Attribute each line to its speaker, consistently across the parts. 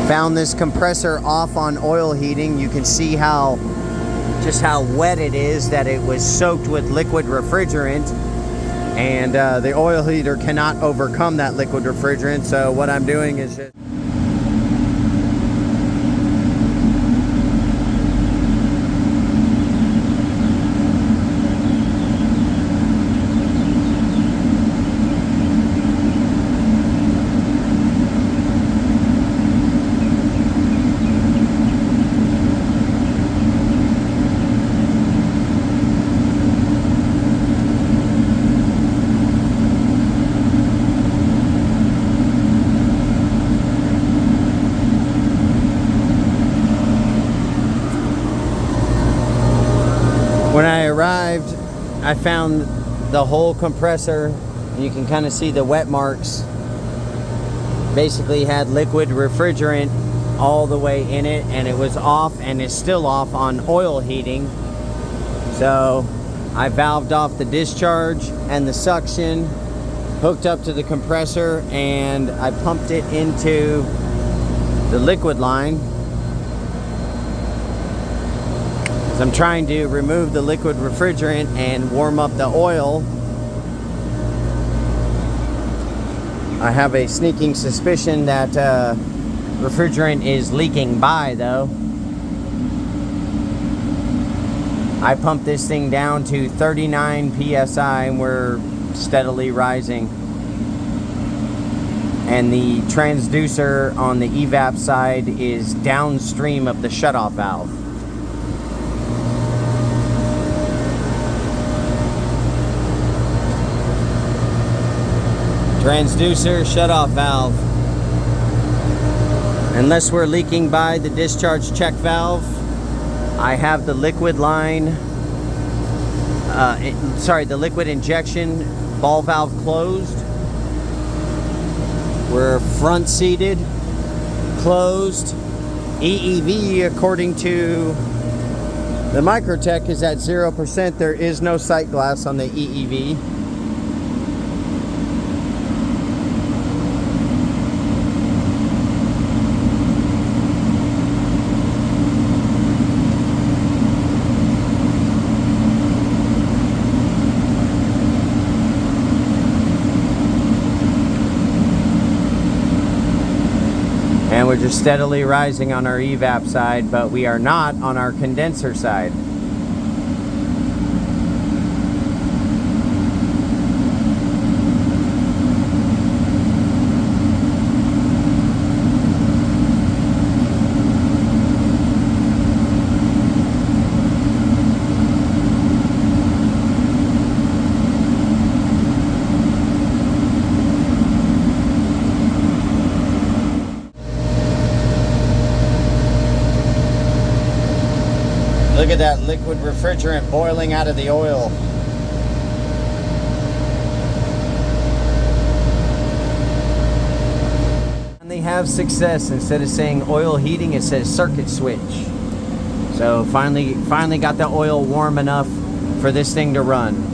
Speaker 1: Found this compressor off on oil heating. You can see just how wet it is, that it was soaked with liquid refrigerant, and the oil heater cannot overcome that liquid refrigerant. So what I'm doing is just when I arrived, I found the whole compressor. You can kind of see the wet marks. Basically had liquid refrigerant all the way in it, and it was off and is still off on oil heating. So I valved off the discharge and the suction, hooked up to the compressor, and I pumped it into the liquid line. I'm trying to remove the liquid refrigerant and warm up the oil. I have a sneaking suspicion that refrigerant is leaking by, though. I pumped this thing down to 39 psi and we're steadily rising. And the transducer on the evap side is downstream of the shutoff valve. Transducer, shutoff valve. Unless we're leaking by the discharge check valve, I have the liquid line, the liquid injection ball valve closed. We're front seated, closed. EEV, according to the Microtech, is at 0%. There is no sight glass on the EEV. And we're just steadily rising on our evap side, but we are not on our condenser side. Look at that liquid refrigerant boiling out of the oil. And they have success. Instead of saying oil heating, it says circuit switch. So finally got the oil warm enough for this thing to run.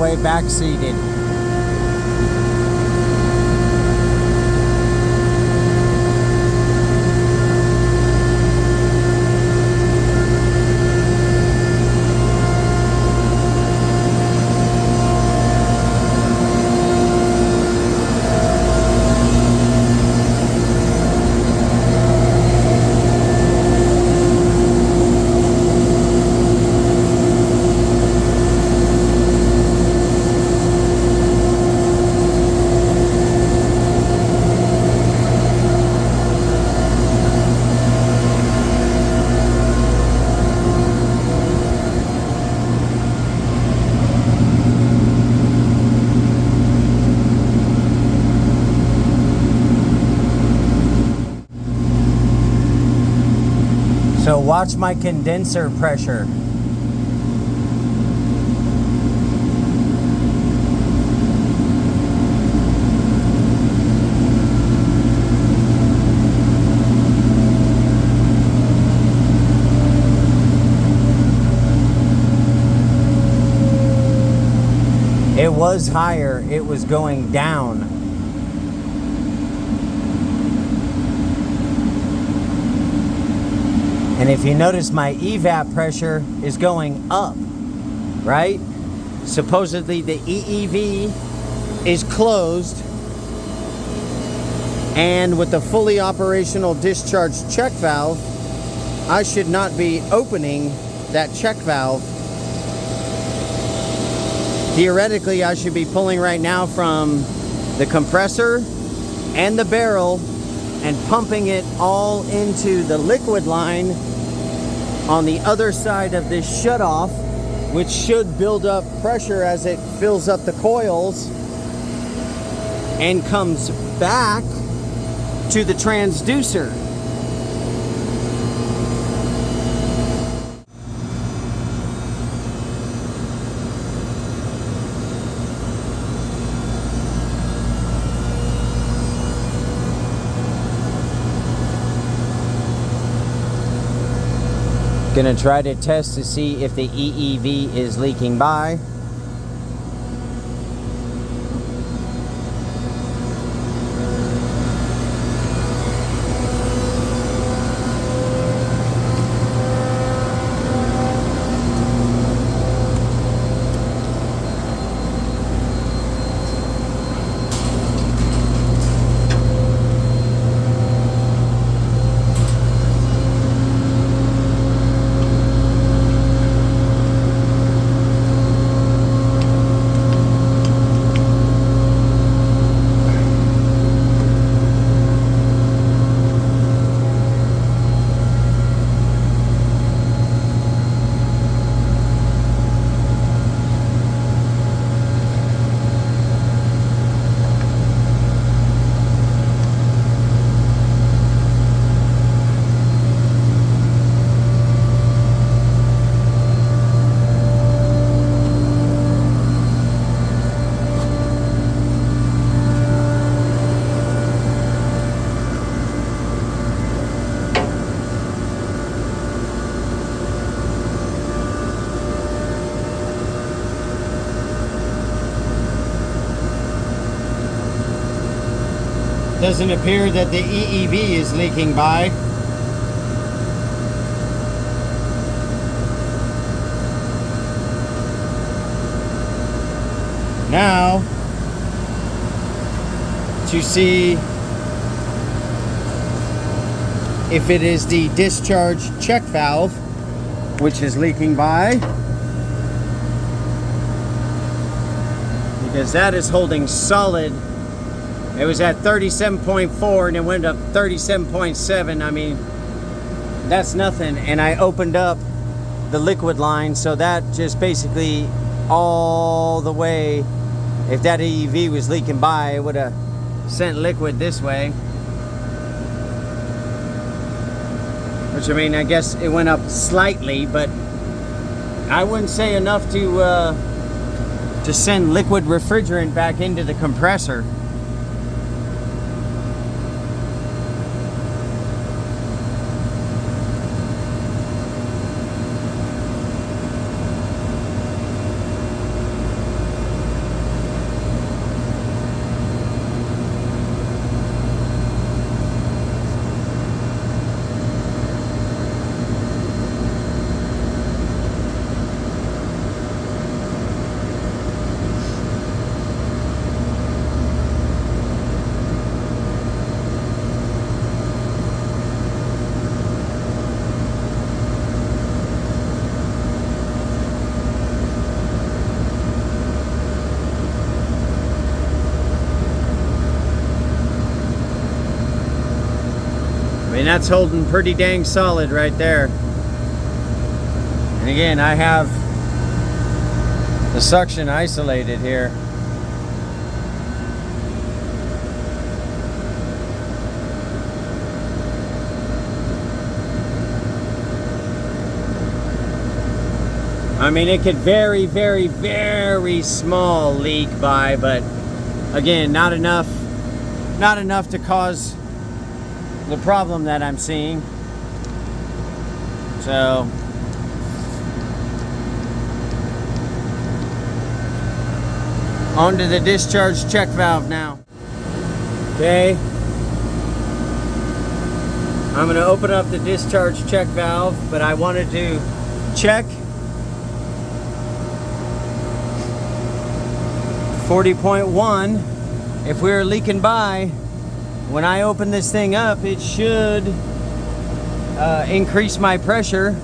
Speaker 1: way back seated. So watch my condenser pressure. It was higher, it was going down. And if you notice, my evap pressure is going up, right? Supposedly the EEV is closed, and with the fully operational discharge check valve, I should not be opening that check valve. Theoretically, I should be pulling right now from the compressor and the barrel and pumping it all into the liquid line on the other side of this shutoff, which should build up pressure as it fills up the coils and comes back to the transducer. Gonna try to test to see if the EEV is leaking by. Doesn't appear that the EEV is leaking by. Now, to see if it is the discharge check valve which is leaking by, because that is holding solid. It was at 37.4 and it went up 37.7. I mean, that's nothing. And I opened up the liquid line, so that just basically all the way, if that EEV was leaking by, it would have sent liquid this way. Which, I mean, I guess it went up slightly, but I wouldn't say enough to send liquid refrigerant back into the compressor. And that's holding pretty dang solid right there. And again, I have the suction isolated here. I mean, it could very, very, very small leak by, but again, not enough to cause the problem that I'm seeing. So onto the discharge check valve now. Okay, I'm going to open up the discharge check valve, but I wanted to check 40.1. If we're leaking by, when I open this thing up, it should increase my pressure.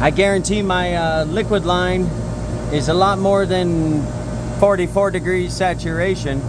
Speaker 1: I guarantee my liquid line is a lot more than 44 degrees saturation.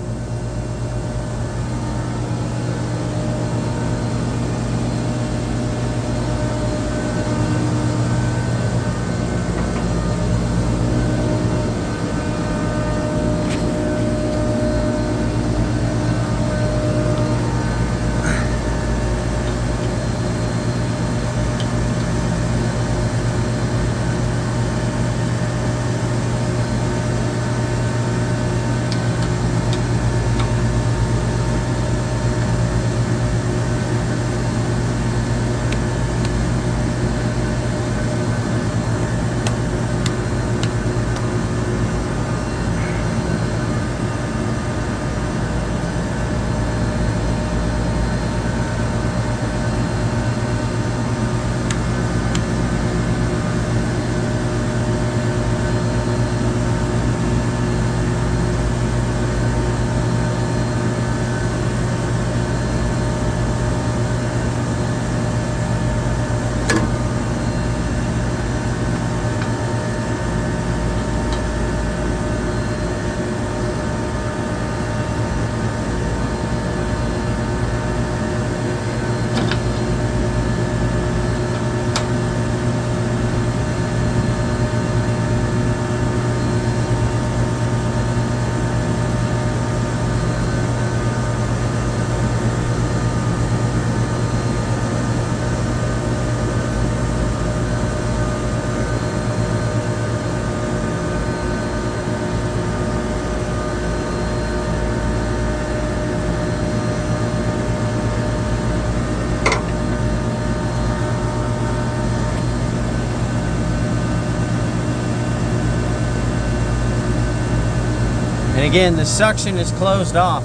Speaker 1: And again, the suction is closed off.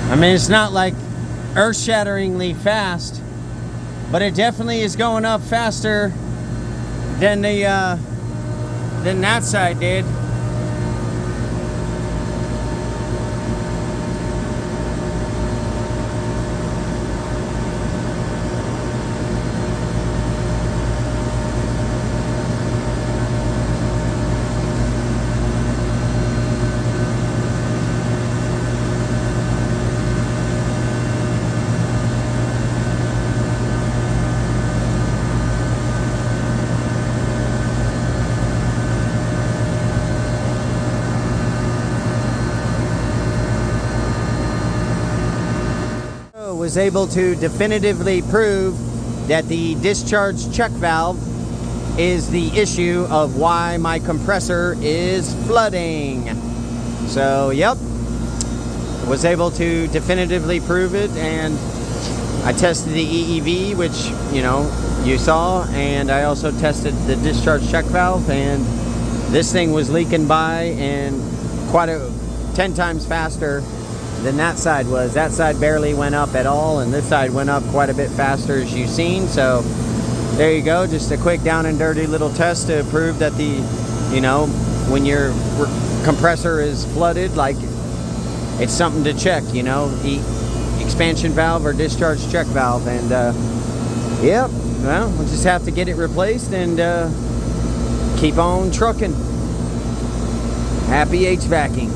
Speaker 1: I mean, it's not like earth-shatteringly fast, but it definitely is going up faster than that side did. Was able to definitively prove that the discharge check valve is the issue of why my compressor is flooding. So yep, was able to definitively prove it, and I tested the EEV, which you saw, and I also tested the discharge check valve, and this thing was leaking by and 10 times faster than that side was. That side barely went up at all, and this side went up quite a bit faster, as you've seen. So there you go, just a quick down and dirty little test to prove that the, you know, when your compressor is flooded, like, it's something to check, you know, expansion valve or discharge check valve. And yep, well, we'll just have to get it replaced and keep on trucking. Happy HVACing.